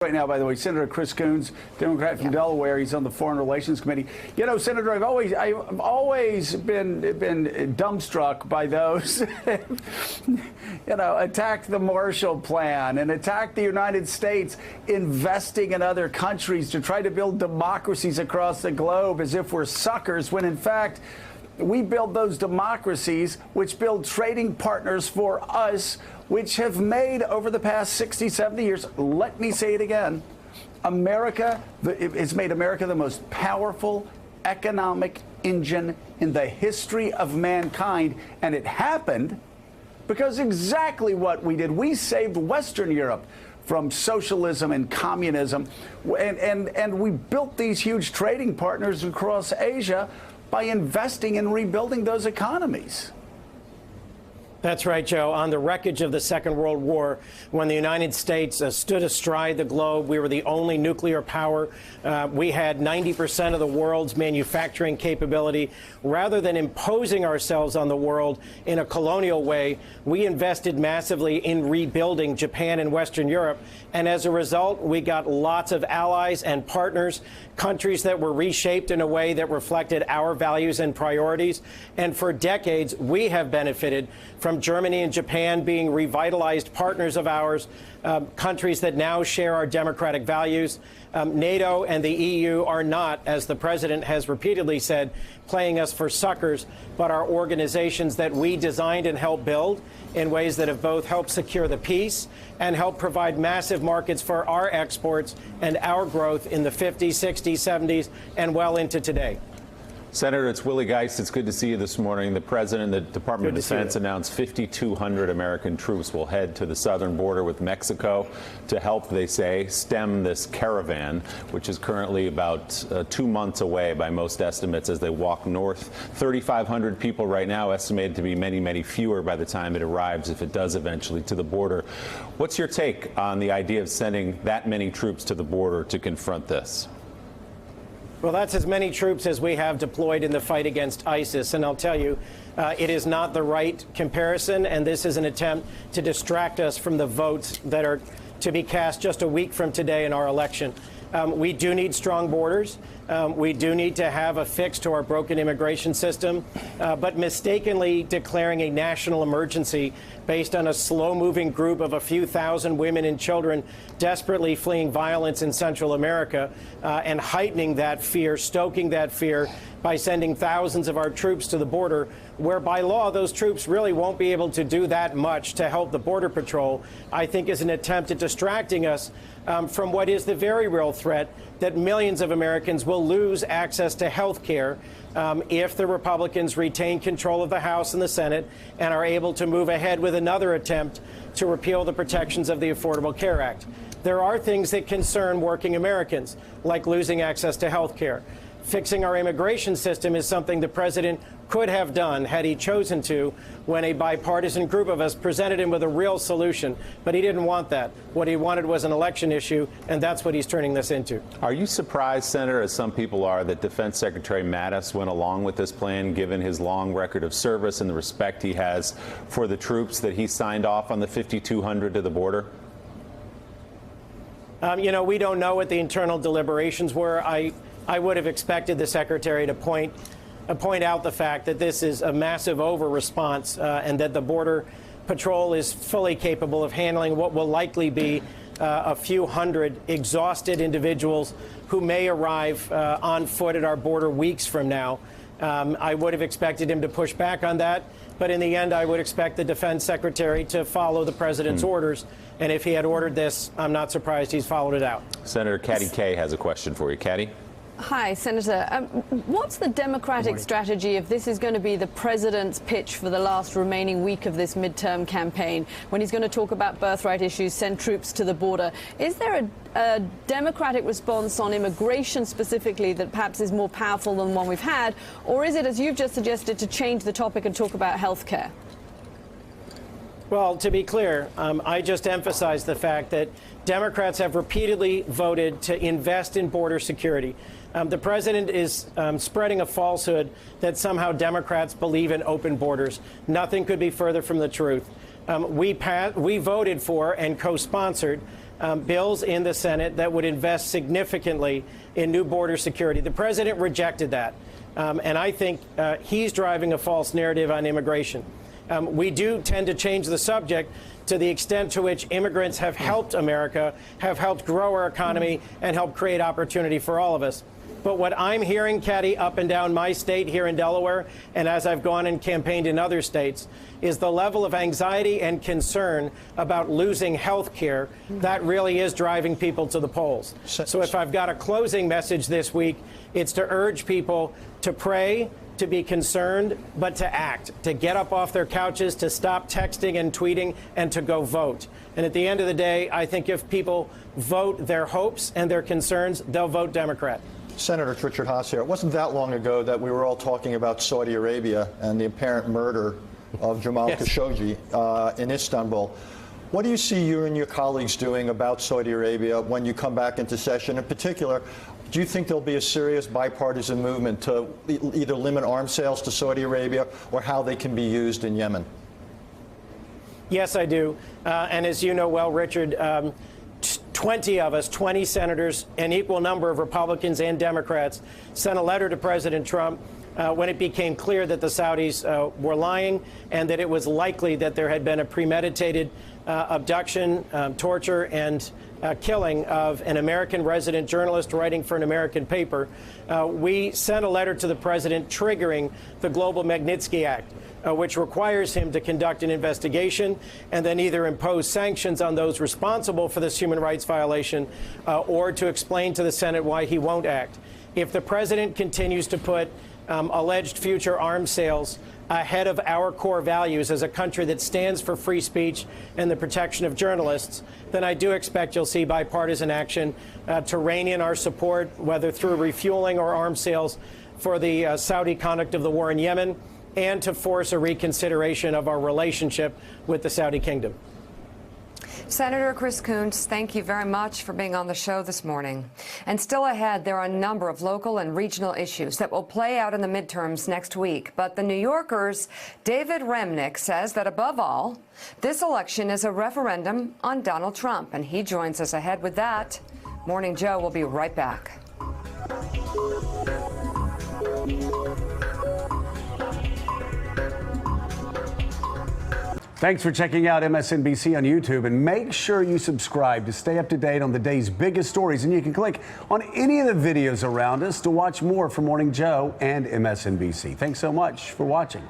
Right now, by the way, Senator Chris Coons, Democrat from Delaware, he's on the Foreign Relations Committee. You know, Senator, I've always been dumbstruck by those, attack the Marshall Plan and attack the United States investing in other countries to try to build democracies across the globe as if we're suckers, when in fact we build those democracies which build trading partners for us, which have made over the past 60, 70 years, let me say it again, it's made America the most powerful economic engine in the history of mankind. And it happened because exactly what we did. We saved Western Europe from socialism and communism. And we built these huge trading partners across Asia by investing in rebuilding those economies. That's right, Joe. On the wreckage of the Second World War, when the United States stood astride the globe, we were the only nuclear power. We had 90% of the world's manufacturing capability. Rather than imposing ourselves on the world in a colonial way, we invested massively in rebuilding Japan and Western Europe. And as a result, we got lots of allies and partners, countries that were reshaped in a way that reflected our values and priorities. And for decades, we have benefited from Germany and Japan being revitalized partners of ours, countries that now share our democratic values. NATO and the EU are not, as the president has repeatedly said, playing us for suckers, but are organizations that we designed and helped build in ways that have both helped secure the peace and helped provide massive markets for our exports and our growth in the 50s, 60s, 70s, and well into today. Senator, it's Willie Geist. It's good to see you this morning. The President and the Department of Defense announced 5,200 American troops will head to the southern border with Mexico to help, they say, stem this caravan, which is currently about 2 months away by most estimates as they walk north. 3,500 people right now, estimated to be many, many fewer by the time it arrives, if it does eventually, to the border. What's your take on the idea of sending that many troops to the border to confront this? Well, that's as many troops as we have deployed in the fight against ISIS. And I'll tell you, it is not the right comparison. And this is an attempt to distract us from the votes that are to be cast just a week from today in our election. We do need strong borders. We do need to have a fix to our broken immigration system. But mistakenly declaring a national emergency based on a slow-moving group of a few thousand women and children desperately fleeing violence in Central America and heightening that fear, stoking that fear by sending thousands of our troops to the border, where by law those troops really won't be able to do that much to help the Border Patrol, I think is an attempt at distracting us from what is the very real threat that millions of Americans will lose access to health care if the Republicans retain control of the House and the Senate and are able to move ahead with another attempt to repeal the protections of the Affordable Care Act. There are things that concern working Americans, like losing access to health care. Fixing our immigration system is something the president could have done had he chosen to when a bipartisan group of us presented him with a real solution. But he didn't want that. What he wanted was an election issue, and that's what he's turning this into. Are you surprised, Senator, as some people are, that Defense Secretary Mattis went along with this plan, given his long record of service and the respect he has for the troops, that he signed off on the 5,200 to the border? We don't know what the internal deliberations were. I would have expected the Secretary to point out the fact that this is a massive over-response and that the Border Patrol is fully capable of handling what will likely be a few hundred exhausted individuals who may arrive on foot at our border weeks from now. I would have expected him to push back on that. But in the end, I would expect the Defense Secretary to follow the president's orders. And if he had ordered this, I'm not surprised he's followed it out. Senator Katty Kay has a question for you. Katty? Hi, Senator. What's the Democratic strategy if this is going to be the president's pitch for the last remaining week of this midterm campaign, when he's going to talk about birthright issues, send troops to the border? Is there a Democratic response on immigration specifically that perhaps is more powerful than the one we've had? Or is it, as you've just suggested, to change the topic and talk about health care? Well, to be clear, I just emphasized the fact that Democrats have repeatedly voted to invest in border security. The president is spreading a falsehood that somehow Democrats believe in open borders. Nothing could be further from the truth. We voted for and co-sponsored bills in the Senate that would invest significantly in new border security. The president rejected that. And I think he's driving a false narrative on immigration. We do tend to change the subject to the extent to which immigrants have helped America, have helped grow our economy, and helped create opportunity for all of us. But what I'm hearing, Caddy, up and down my state here in Delaware, and as I've gone and campaigned in other states, is the level of anxiety and concern about losing health care that really is driving people to the polls. So if I've got a closing message this week, it's to urge people to pray, to be concerned, but to act, to get up off their couches, to stop texting and tweeting, and to go vote. And at the end of the day, I think if people vote their hopes and their concerns, they'll vote Democrat. Senator, it's Richard Haas here. It wasn't that long ago that we were all talking about Saudi Arabia and the apparent murder of Jamal Khashoggi in Istanbul. What do you see you and your colleagues doing about Saudi Arabia when you come back into session? In particular, do you think there'll be a serious bipartisan movement to either limit arms sales to Saudi Arabia or how they can be used in Yemen? Yes, I do. And as you know well, Richard, 20 of us, 20 senators, an equal number of Republicans and Democrats, sent a letter to President Trump when it became clear that the Saudis were lying and that it was likely that there had been a premeditated abduction, torture, and killing of an American resident journalist writing for an American paper. We sent a letter to the president triggering the Global Magnitsky Act, which requires him to conduct an investigation and then either impose sanctions on those responsible for this human rights violation or to explain to the Senate why he won't act. If the president continues to put alleged future arms sales ahead of our core values as a country that stands for free speech and the protection of journalists, then I do expect you'll see bipartisan action to rein in our support, whether through refueling or arms sales for the Saudi conduct of the war in Yemen, and to force a reconsideration of our relationship with the Saudi kingdom. Senator Chris Coons, thank you very much for being on the show this morning. And still ahead, there are a number of local and regional issues that will play out in the midterms next week. But the New Yorker's David Remnick says that above all, this election is a referendum on Donald Trump. And he joins us ahead with that. Morning Joe will be right back. Thanks for checking out MSNBC on YouTube, and make sure you subscribe to stay up to date on the day's biggest stories. And you can click on any of the videos around us to watch more from Morning Joe and MSNBC. Thanks so much for watching.